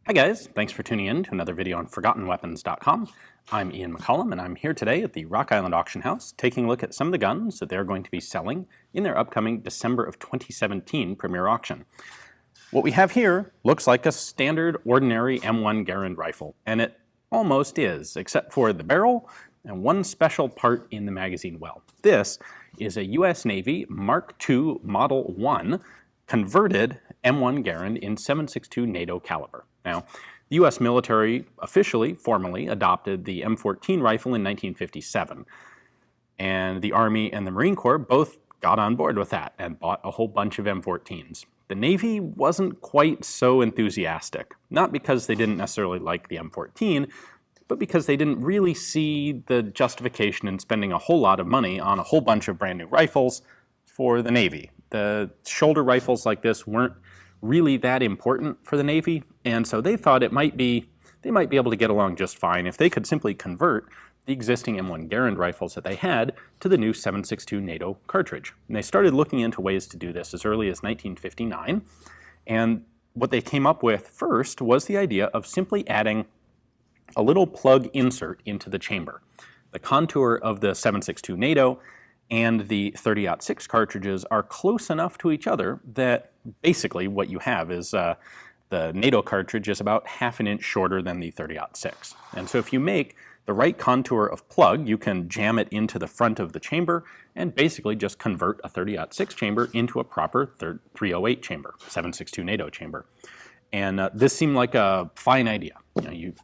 Hi guys, thanks for tuning in to another video on ForgottenWeapons.com. I'm Ian McCollum and I'm here today at the Rock Island Auction House taking a look at some of the guns that they're going to be selling in their upcoming December of 2017 premiere auction. What we have here looks like a standard ordinary M1 Garand rifle, and it almost is, except for the barrel and one special part in the magazine well. This is a US Navy Mk2 Mod1 converted M1 Garand in 7.62 NATO caliber. Now, the US military officially, formally adopted the M14 rifle in 1957, and the Army and the Marine Corps both got on board with that and bought a whole bunch of M14s. The Navy wasn't quite so enthusiastic, not because they didn't necessarily like the M14, but because they didn't really see the justification in spending a whole lot of money on a whole bunch of brand new rifles for the Navy. The shoulder rifles like this weren't really that important for the Navy, and so they thought they might be able to get along just fine if they could simply convert the existing M1 Garand rifles that they had to the new 7.62 NATO cartridge. And they started looking into ways to do this as early as 1959, and what they came up with first was the idea of simply adding a little plug insert into the chamber. The contour of the 7.62 NATO and the 30-06 cartridges are close enough to each other that basically what you have is the NATO cartridge is about half an inch shorter than the 30-06. And so if you make the right contour of plug, you can jam it into the front of the chamber and basically just convert a 30-06 chamber into a proper 308 chamber, 7.62 NATO chamber. And this seemed like a fine idea. You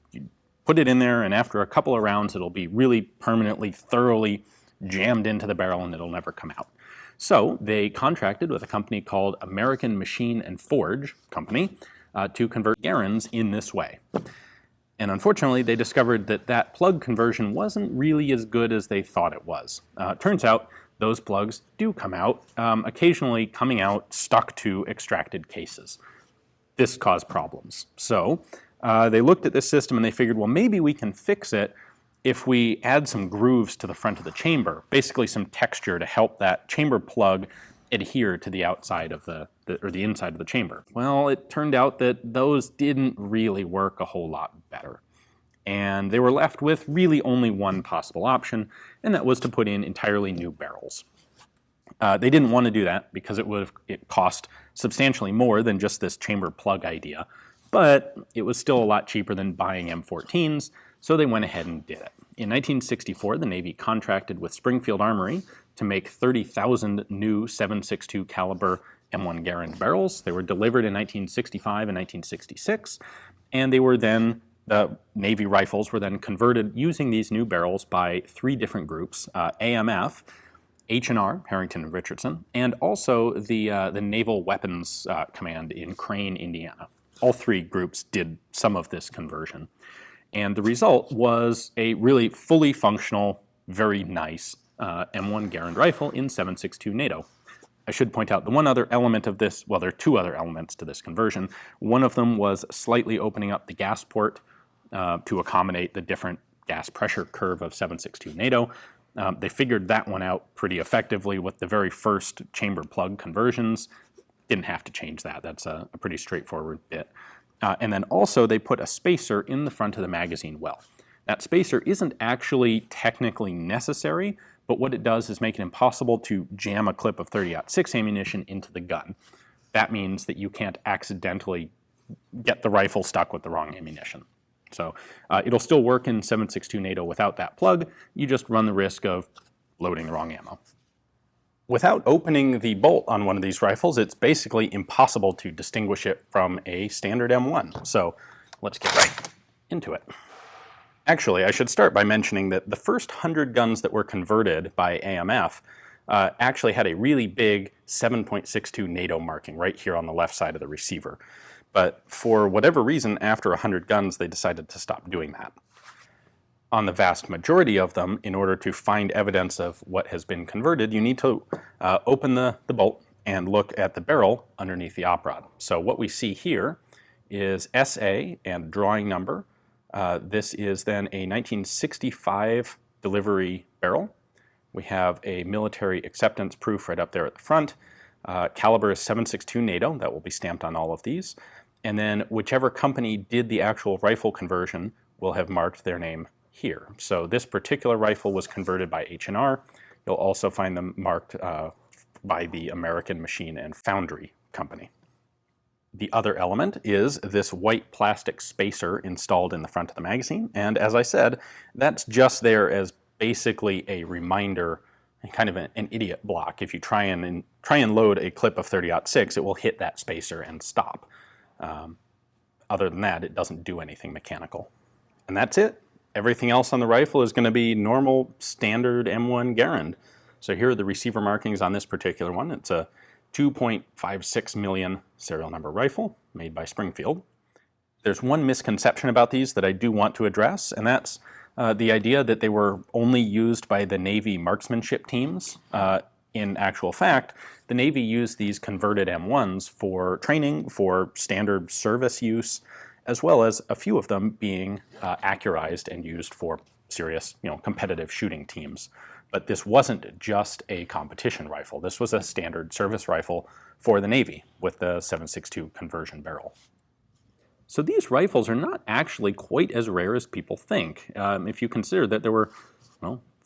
put it in there, and after a couple of rounds, it'll be really permanently, thoroughly jammed into the barrel and it'll never come out. So they contracted with a company called American Machine and Forge Company to convert Garands in this way. And unfortunately, they discovered that that plug conversion wasn't really as good as they thought it was. Turns out those plugs do come out, occasionally coming out stuck to extracted cases. This caused problems. So they looked at this system and they figured, well, maybe we can fix it if we add some grooves to the front of the chamber, basically some texture to help that chamber plug adhere to the outside of the inside of the chamber. Well, it turned out that those didn't really work a whole lot better. And they were left with really only one possible option, and that was to put in entirely new barrels. They didn't want to do that because it cost substantially more than just this chamber plug idea, but it was still a lot cheaper than buying M14s, so they went ahead and did it. In 1964, the Navy contracted with Springfield Armory to make 30,000 new 7.62 caliber M1 Garand barrels. They were delivered in 1965 and 1966, and the Navy rifles were then converted using these new barrels by three different groups, AMF, H&R, Harrington and Richardson, and also the Naval Weapons Command in Crane, Indiana. All three groups did some of this conversion. And the result was a really fully functional, very nice M1 Garand rifle in 7.62 NATO. I should point out the one other element of this, well, there are two other elements to this conversion. One of them was slightly opening up the gas port to accommodate the different gas pressure curve of 7.62 NATO. They figured that one out pretty effectively with the very first chamber plug conversions. Didn't have to change that. That's a pretty straightforward bit. And then also they put a spacer in the front of the magazine well. That spacer isn't actually technically necessary, but what it does is make it impossible to jam a clip of 30-06 ammunition into the gun. That means that you can't accidentally get the rifle stuck with the wrong ammunition. So it'll still work in 7.62 NATO without that plug. You just run the risk of loading the wrong ammo. Without opening the bolt on one of these rifles, it's basically impossible to distinguish it from a standard M1. So let's get right into it. Actually, I should start by mentioning that the first 100 guns that were converted by AMF actually had a really big 7.62 NATO marking right here on the left side of the receiver. But for whatever reason, after 100 guns, they decided to stop doing that. On the vast majority of them, in order to find evidence of what has been converted, you need to open the bolt and look at the barrel underneath the op rod. So what we see here is SA and drawing number. This is then a 1965 delivery barrel. We have a military acceptance proof right up there at the front. Caliber is 7.62 NATO. That will be stamped on all of these. and then whichever company did the actual rifle conversion will have marked their name here. So this particular rifle was converted by H&R. You'll also find them marked by the American Machine and Foundry company. The other element is this white plastic spacer installed in the front of the magazine, and as I said, that's just there as basically a reminder, kind of an idiot block. If you try and load a clip of 30-06, it will hit that spacer and stop. Other than that, it doesn't do anything mechanical. And that's it. Everything else on the rifle is going to be normal, standard M1 Garand. So here are the receiver markings on this particular one. It's a 2.56 million serial number rifle made by Springfield. There's one misconception about these that I do want to address, and that's the idea that they were only used by the Navy marksmanship teams. In actual fact, the Navy used these converted M1s for training, for standard service use, as well as a few of them being accurized and used for serious, competitive shooting teams. But this wasn't just a competition rifle. This was a standard service rifle for the Navy with the 7.62 conversion barrel. So these rifles are not actually quite as rare as people think. If you consider that there were,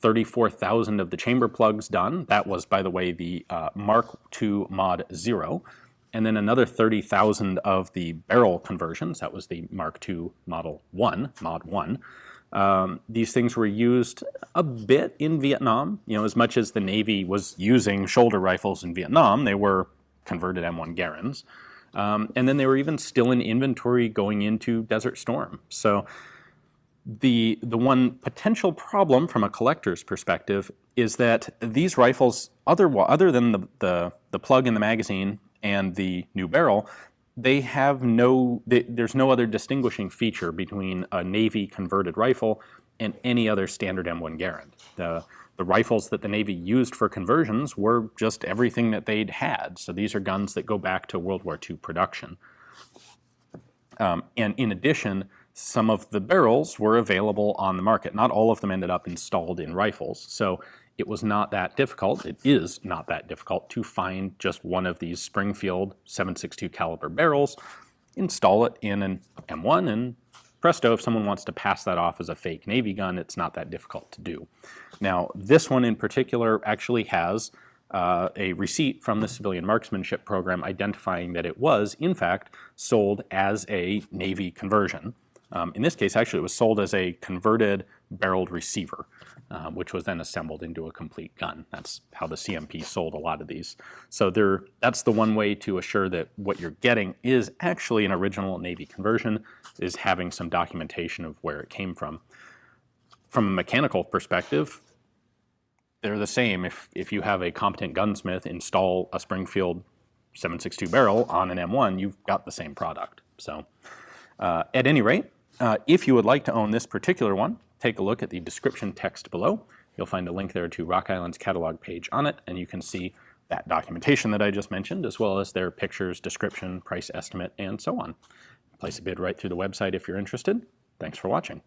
34,000 of the chamber plugs done. That was, by the way, the Mk2 Mod1, and then another 30,000 of the barrel conversions. That was the Mk2 Mod1. These things were used a bit in Vietnam. As much as the Navy was using shoulder rifles in Vietnam, they were converted M1 Garands. And then they were even still in inventory going into Desert Storm. So the one potential problem from a collector's perspective is that these rifles, other than the plug in the magazine and the new barrel, they have there's no other distinguishing feature between a Navy converted rifle and any other standard M1 Garand. The rifles that the Navy used for conversions were just everything that they'd had. So these are guns that go back to World War II production. And in addition, some of the barrels were available on the market. Not all of them ended up installed in rifles. So it was not that difficult, it is not that difficult to find just one of these Springfield 7.62 caliber barrels, install it in an M1, and presto, if someone wants to pass that off as a fake Navy gun, it's not that difficult to do. Now, this one in particular actually has a receipt from the Civilian Marksmanship Program identifying that it was, in fact, sold as a Navy conversion. In this case, actually, it was sold as a converted barreled receiver, which was then assembled into a complete gun. That's how the CMP sold a lot of these. So that's the one way to assure that what you're getting is actually an original Navy conversion, is having some documentation of where it came from. From a mechanical perspective, they're the same. If you have a competent gunsmith install a Springfield 7.62 barrel on an M1, you've got the same product. So at any rate, if you would like to own this particular one, take a look at the description text below. You'll find a link there to Rock Island's catalog page on it, and you can see that documentation that I just mentioned, as well as their pictures, description, price estimate, and so on. Place a bid right through the website if you're interested. Thanks for watching.